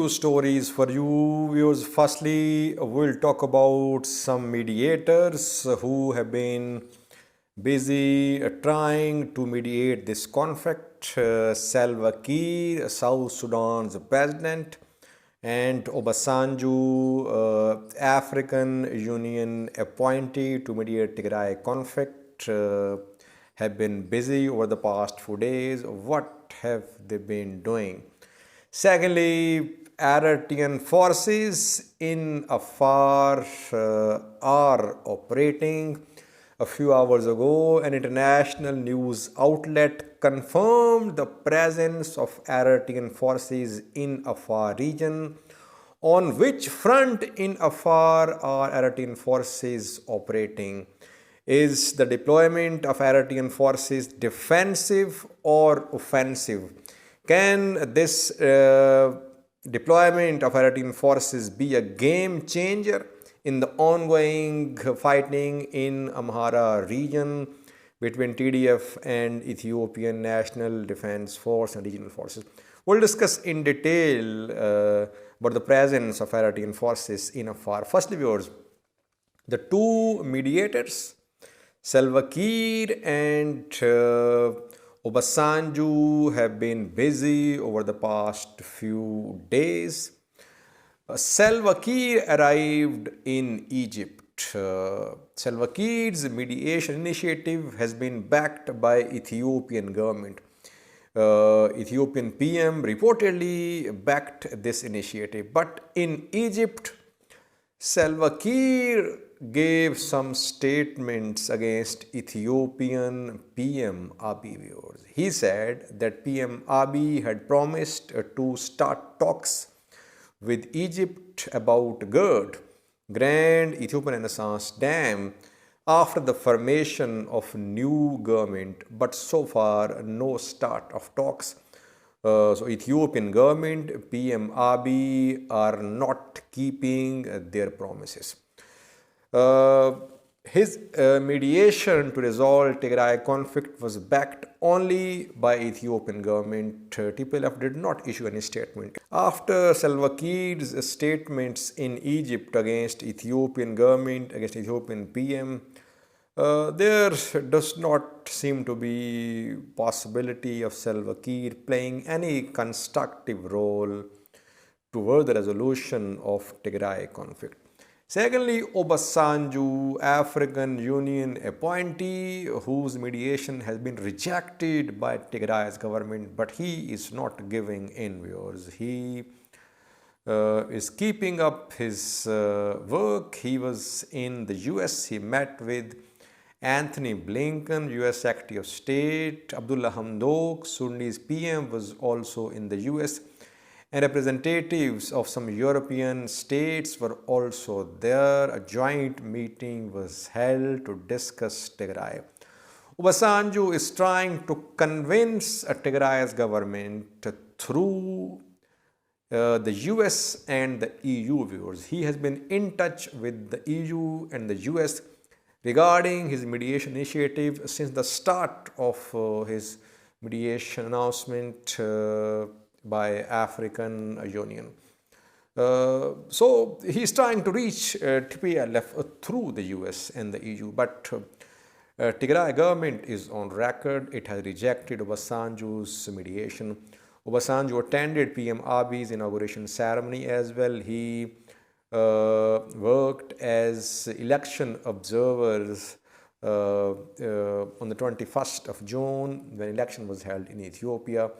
few stories for you viewers. Firstly, we'll talk about some mediators who have been busy trying to mediate this conflict. Salva Kiir, South Sudan's president, and Obasanjo, African Union appointee to mediate Tigray conflict, have been busy over the past few days. What have they been doing? Secondly, Eritrean forces in Afar are operating. A few hours ago, an international news outlet confirmed the presence of Eritrean forces in Afar region. On which front in Afar are Eritrean forces operating? Is the deployment of Eritrean forces defensive or offensive? Can this deployment of Eritrean forces be a game changer in the ongoing fighting in Amhara region between TDF and Ethiopian National Defense Force and regional forces? We'll discuss in detail about the presence of Eritrean forces in Afar. Firstly, viewers, the two mediators, Salva Kiir and Obasanjo, have been busy over the past few days. Salva Kiir arrived in Egypt. Salva Kiir's mediation initiative has been backed by Ethiopian government. Ethiopian PM reportedly backed this initiative. But in Egypt, Salva Kiir gave some statements against Ethiopian PM Abiy, viewers. He said that PM Abiy had promised to start talks with Egypt about GERD, Grand Ethiopian Renaissance Dam, after the formation of new government, but so far no start of talks. So Ethiopian government, PM Abiy, are not keeping their promises. His mediation to resolve Tigray conflict was backed only by Ethiopian government. TPLF did not issue any statement. After Salva Kiir's statements in Egypt against Ethiopian government, against Ethiopian PM, there does not seem to be possibility of Salva Kiir playing any constructive role toward the resolution of Tigray conflict. Secondly, Obasanjo, African Union appointee, whose mediation has been rejected by Tigray's government, but he is not giving in, viewers. He is keeping up his work. He was in the US. He met with Anthony Blinken, US Secretary of State. Abdullah Hamdok, Sudanese PM, was also in the US. And representatives of some European states were also there. A joint meeting was held to discuss Tigray. Obasanjo is trying to convince Tigray's government through the US and the EU, viewers. He has been in touch with the EU and the US regarding his mediation initiative since the start of his mediation announcement by African Union. So he is trying to reach TPLF through the US and the EU, but Tigray government is on record. It has rejected Obasanjo's mediation. Obasanjo attended PM Abiy's inauguration ceremony as well. He worked as election observers on the 21st of June when election was held in Ethiopia.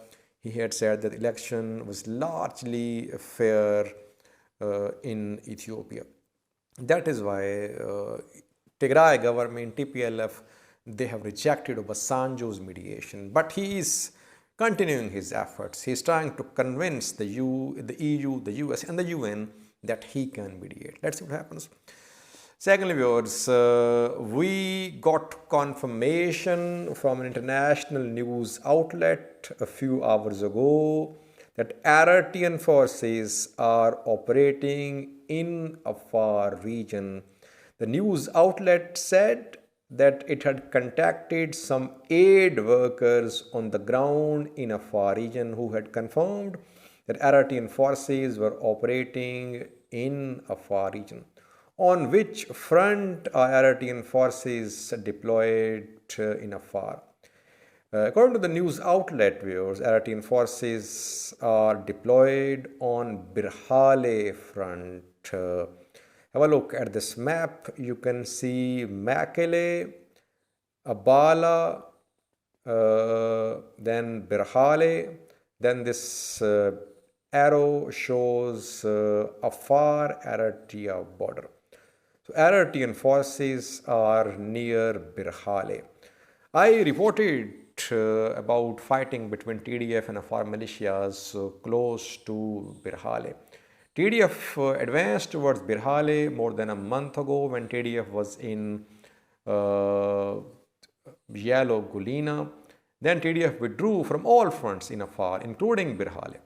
He had said that the election was largely fair in Ethiopia. That is why Tigray government, TPLF, they have rejected Obasanjo's mediation. But he is continuing his efforts. He is trying to convince the EU, the US, and the UN that he can mediate. Let's see what happens. Secondly, viewers, we got confirmation from an international news outlet a few hours ago that Eritrean forces are operating in Afar region. The news outlet said that it had contacted some aid workers on the ground in Afar region who had confirmed that Eritrean forces were operating in Afar region. On which front are Eritrean forces deployed in Afar? According to the news outlet, viewers, Eritrean forces are deployed on Birhale front. Have a look at this map. You can see Mekele, Abala, then Birhale, then this arrow shows Afar Eritrea border. So Eritrean forces are near Birhale. I reported about fighting between TDF and Afar militias close to Birhale. TDF advanced towards Birhale more than a month ago when TDF was in Yellow Gulina. Then TDF withdrew from all fronts in Afar, including Birhale.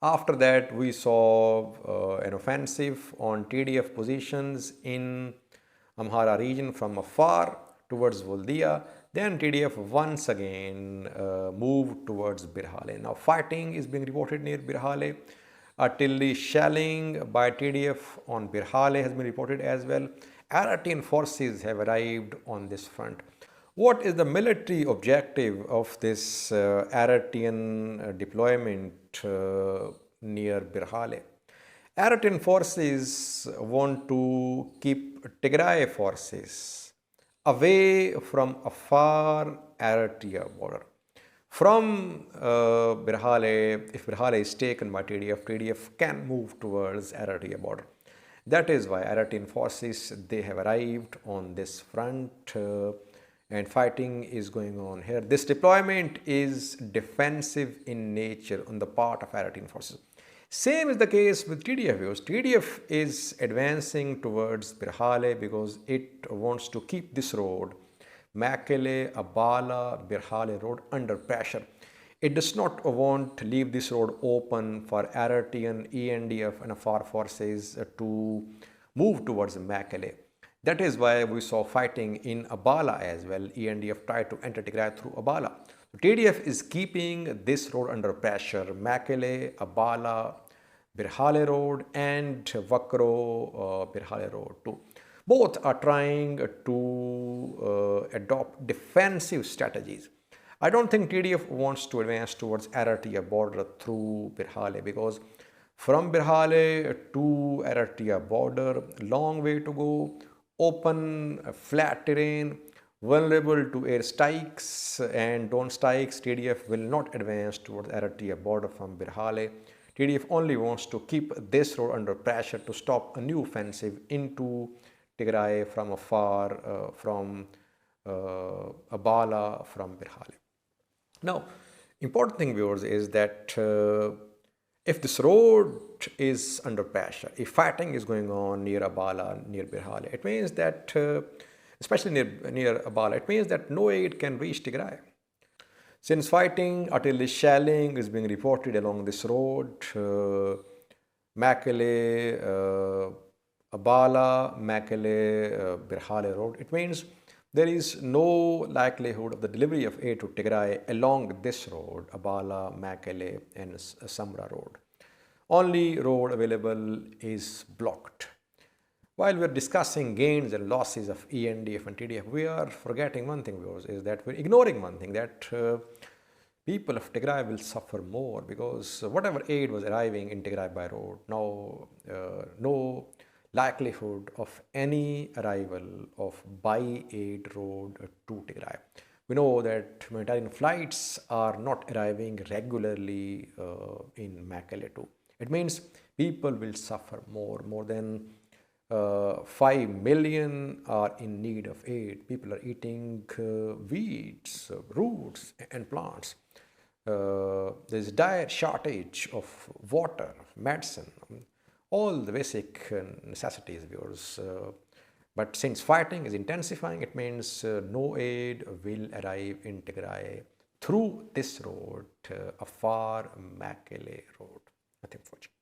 After that, we saw an offensive on TDF positions in Amhara region from Afar towards Voldia. Then TDF once again moved towards Birhale. Now fighting is being reported near Birhale. Artillery shelling by TDF on Birhale has been reported as well. Eritrean forces have arrived on this front. What is the military objective of this Eritrean deployment near Birhale? Eritrean forces want to keep Tigray forces away from Afar Eritrea border. From Birhale, if Birhale is taken by TDF, TDF can move towards Eritrea border. That is why Eritrean forces, they have arrived on this front and fighting is going on here. This deployment is defensive in nature on the part of Eritrean forces. Same is the case with TDF. TDF is advancing towards Birhale because it wants to keep this road, Mekele, Abala, Birhale road, under pressure. It does not want to leave this road open for Eritrean, ENDF and Afar forces to move towards Mekele. That is why we saw fighting in Abala as well. ENDF tried to enter Tigray through Abala. TDF is keeping this road under pressure. Mekele, Abala, Birhale road and Vakro Birhale road too. Both are trying to adopt defensive strategies. I don't think TDF wants to advance towards Eritrea border through Birhale because from Birhale to Eritrea border, long way to go, open, flat terrain, vulnerable to air strikes and drone strikes. TDF will not advance towards Eritrea border from Birhale. TDF only wants to keep this road under pressure to stop a new offensive into Tigray from Afar, from Abala, from Birhale. Now, important thing, viewers, is that if this road is under pressure, if fighting is going on near Abala, near Birhale, it means that, especially near Abala, it means that no aid can reach Tigray. Since fighting, artillery shelling is being reported along this road, Mekele, Abala, Mekele, Birhale road, it means there is no likelihood of the delivery of aid to Tigray along this road, Abala, Mekele and Samra road. Only road available is blocked. While we are discussing gains and losses of ENDF and TDF, we are forgetting one thing, viewers, is that we're ignoring one thing, that people of Tigray will suffer more because whatever aid was arriving in Tigray by road, now no likelihood of any arrival of by aid road to Tigray. We know that humanitarian flights are not arriving regularly in Mekele too. It means people will suffer more than 5 million are in need of aid. People are eating weeds, roots and plants. There's dire shortage of water, medicine, all the basic necessities, viewers. But since fighting is intensifying, it means no aid will arrive in Tigray through this road, Afar Mekele road. Nothing for watching.